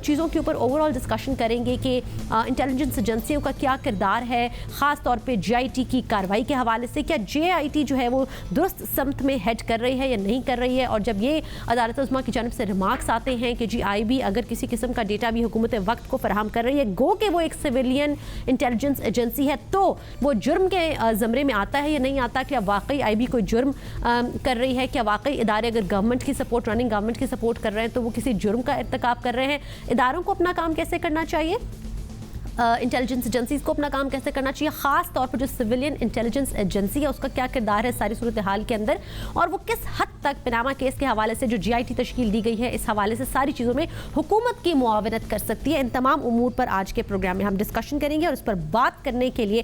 چیزوں کے اوپر اوور آل ڈسکشن کریں گے کہ انٹیلیجنس ایجنسیوں کا کیا کردار ہے، خاص طور پہ جے آئی ٹی کی کارروائی کے حوالے سے. کیا جے آئی ٹی جو ہے وہ درست سمت میں ہیڈ کر رہی ہے یا نہیں کر رہی ہے؟ اور جب یہ عدالت عظمیٰ کی جانب سے ریمارکس آتے ہیں کہ جی آئی بی اگر کسی قسم کا ڈیٹا بھی حکومت وقت کو فراہم کر رہی ہے، گو کہ وہ ایک سویلین انٹیلیجنس ایجنسی ہے، تو وہ جرم کے زمرے میں آتا ہے یا نہیں آتا؟ کیا واقعی آئی بی کوئی جرم کر رہی ہے؟ کیا واقعی ادارے اگر گورنمنٹ کی سپورٹ، رننگ گورنمنٹ کی سپورٹ کر رہے ہیں تو وہ کسی جرم کا ارتکاب کر رہے ہیں؟ اداروں کو اپنا کام کیسے کرنا چاہیے، انٹیلیجنس ایجنسیز کو اپنا کام کیسے کرنا چاہیے، خاص طور پر جو سویلین انٹیلیجنس ایجنسی ہے اس کا کیا کردار ہے ساری صورتحال کے اندر، اور وہ کس حد تک پاناما کیس کے حوالے سے جو جے آئی ٹی تشکیل دی گئی ہے اس حوالے سے ساری چیزوں میں حکومت کی معاونت کر سکتی ہے. ان تمام امور پر آج کے پروگرام میں ہم ڈسکشن کریں گے، اور اس پر بات کرنے کے لیے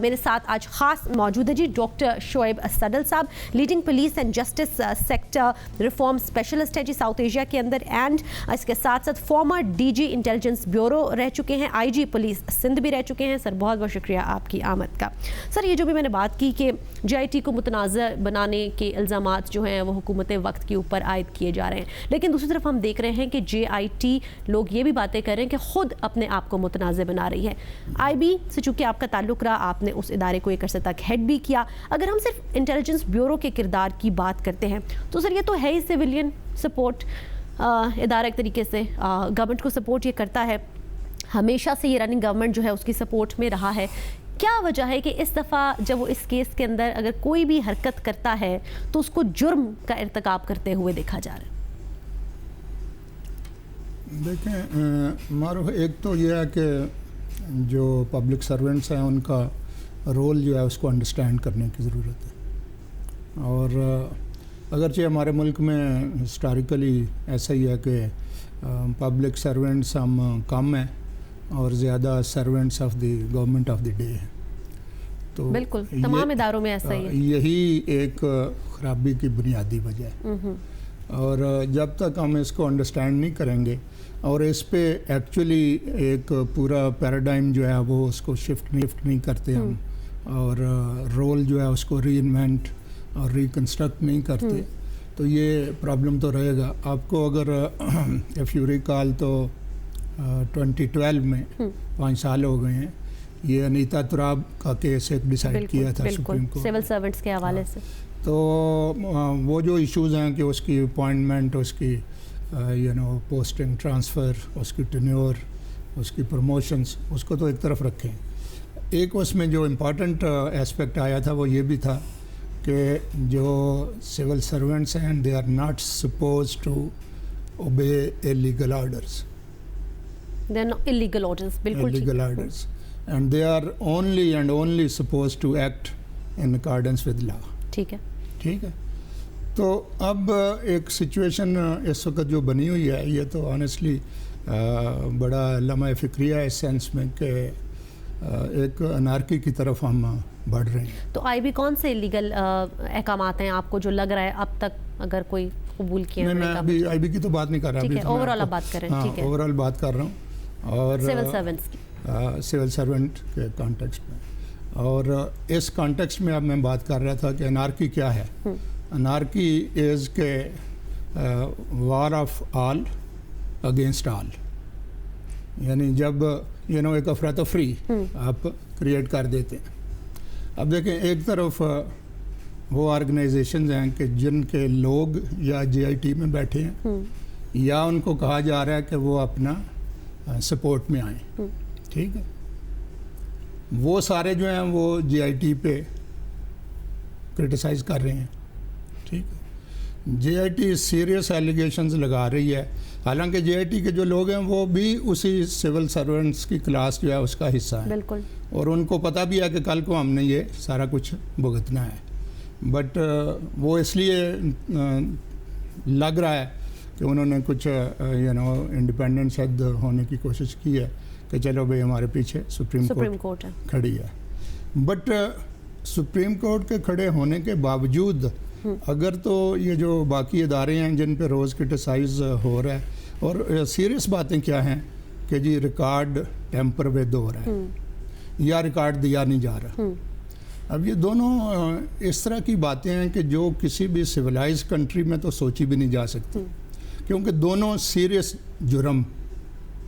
میرے ساتھ آج خاص موجود ہے جی ڈاکٹر شعیب صدل صاحب، leading police and justice sector reform specialist ہے جی ساؤتھ ایشیا کے اندر، اینڈ اس کے ساتھ ساتھ former D G Intelligence Bureau رہ چکے ہیں، آئی جی پولیس سندھ بھی رہ چکے ہیں. سر بہت بہت شکریہ آپ کی آمد کا. سر یہ جو بھی میں نے بات کی کہ جے آئی ٹی کو متنازع بنانے کے الزامات جو ہیں وہ حکومت وقت کے اوپر عائد کیے جا رہے ہیں، لیکن دوسری طرف ہم دیکھ رہے ہیں کہ جے آئی ٹی لوگ یہ بھی باتیں کر رہے ہیں کہ خود اپنے آپ کو متنازع بنا رہی ہے. آئی بی سے چونکہ آپ کا تعلق رہا، آپ نے اس ادارے کو ایک عرصے تک ہیڈ بھی کیا. اگر ہم صرف انٹیلیجنس بیورو کے کردار کی بات کرتے ہیں تو سر یہ تو ہے ہی سویلین سپورٹ ادارہ، ایک طریقے سے گورنمنٹ کو سپورٹ یہ کرتا ہے، ہمیشہ سے یہ رننگ گورنمنٹ جو ہے اس کی سپورٹ میں رہا ہے. کیا وجہ ہے کہ اس دفعہ جب وہ اس کیس کے اندر اگر کوئی بھی حرکت کرتا ہے تو اس کو جرم کا ارتکاب کرتے ہوئے دیکھا جا رہا ہے؟ دیکھیں معروف، ایک تو یہ ہے کہ جو پبلک سرونٹس ہیں ان کا رول جو ہے اس کو انڈرسٹینڈ کرنے کی ضرورت ہے. اور اگرچہ ہمارے ملک میں ہسٹوریکلی ایسا ہی ہے کہ پبلک سرونٹس ہم کم ہیں اور زیادہ servants of the government of the day ہیں، تو بالکل تمام اداروں میں ایسا ہی ہے. یہی ایک خرابی کی بنیادی وجہ ہے. اور جب تک ہم اس کو انڈرسٹینڈ نہیں کریں گے اور اس پہ ایکچولی ایک پورا پیراڈائم جو ہے وہ اس کو شفٹ نہیں کرتے ہم، اور رول جو ہے اس کو ری انوینٹ اور ریکنسٹرکٹ نہیں کرتے، تو یہ پرابلم تو رہے گا. آپ کو اگر ایف یو ریکال تو 2012 میں 5 سال ہو گئے ہیں، یہ انیتا تراب کا کیس ایک ڈیسائیڈ کیا تھا سپریم کورٹ سول سرونٹس کے حوالے سے. تو وہ جو ایشوز ہیں کہ اس کی اپوائنٹمنٹ، اس کی پوسٹنگ ٹرانسفر، اس کی ٹینیور، اس کی پروموشنز، اس کو تو ایک طرف رکھیں. ایک اس میں جو امپورٹنٹ ایسپیکٹ آیا تھا وہ یہ بھی تھا کہ جو سول سرونٹس ہیں they are not suppose to obey illegal orders. They are not illegal orders. بالکل illegal orders. And they are only and only supposed to act in accordance with law. ٹھیک ہے. ٹھیک ہے. تو اب ایک سچویشن اس وقت جو بنی ہوئی ہے یہ تو آنیسٹلی بڑا لمحہ فکریہ ہے اس سینس میں کہ ایک انارکی کی طرف ہم بڑھ رہے ہیں. تو آئی بی کون سے لیگل احکامات ہیں آپ کو جو لگ رہا ہے اب تک اگر کوئی قبول کیا؟ میں ابھی آئی بی کی تو بات نہیں کر رہا، ٹھیک ہے، اوور آل بات کر رہے ہیں. ٹھیک ہے، اوور آل بات کر رہا ہوں. اور سول سرونٹس کی، سول سرونٹ کے کانٹیکسٹ میں، اور اس کانٹیکسٹ میں اب میں بات کر رہا تھا کہ انارکی کیا ہے. انارکی از کہ war of all against all, یعنی جب ایک افراتفری آپ کریٹ کر دیتے ہیں. اب دیکھیں ایک طرف وہ آرگنائزیشنز ہیں کہ جن کے لوگ یا جے آئی ٹی میں بیٹھے ہیں یا ان کو کہا جا رہا ہے کہ وہ اپنا سپورٹ میں آئیں. ٹھیک ہے، وہ سارے جو ہیں وہ جے آئی ٹی پہ کرٹیسائز کر رہے ہیں. ٹھیک ہے، جے آئی ٹی سیریس ایلیگیشنز لگا رہی ہے، حالانکہ جے آئی ٹی کے جو لوگ ہیں وہ بھی اسی سول سرونٹس کی کلاس جو ہے اس کا حصہ ہے. بالکل. اور ان کو پتہ بھی ہے کہ کل کو ہم نے یہ سارا کچھ بھگتنا ہے. بٹ وہ اس لیے لگ رہا ہے کہ انہوں نے کچھ انڈیپینڈنس حد ہونے کی کوشش کی ہے کہ چلو بھئی ہمارے پیچھے سپریم کورٹ کھڑی ہے. بٹ سپریم کورٹ کے کھڑے ہونے کے باوجود اگر تو یہ جو باقی ادارے ہیں جن پہ روز کرٹیسائز ہو رہا ہے، اور سیریس باتیں کیا ہیں کہ جی ریکارڈ ٹیمپر ود ہو رہا ہے یا ریکارڈ دیا نہیں جا رہا. اب یہ دونوں اس طرح کی باتیں ہیں کہ جو کسی بھی سویلائز کنٹری میں تو سوچی بھی نہیں جا سکتی، کیونکہ دونوں سیریس جرم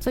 So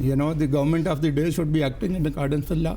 the government of the day should be acting in accordance with law.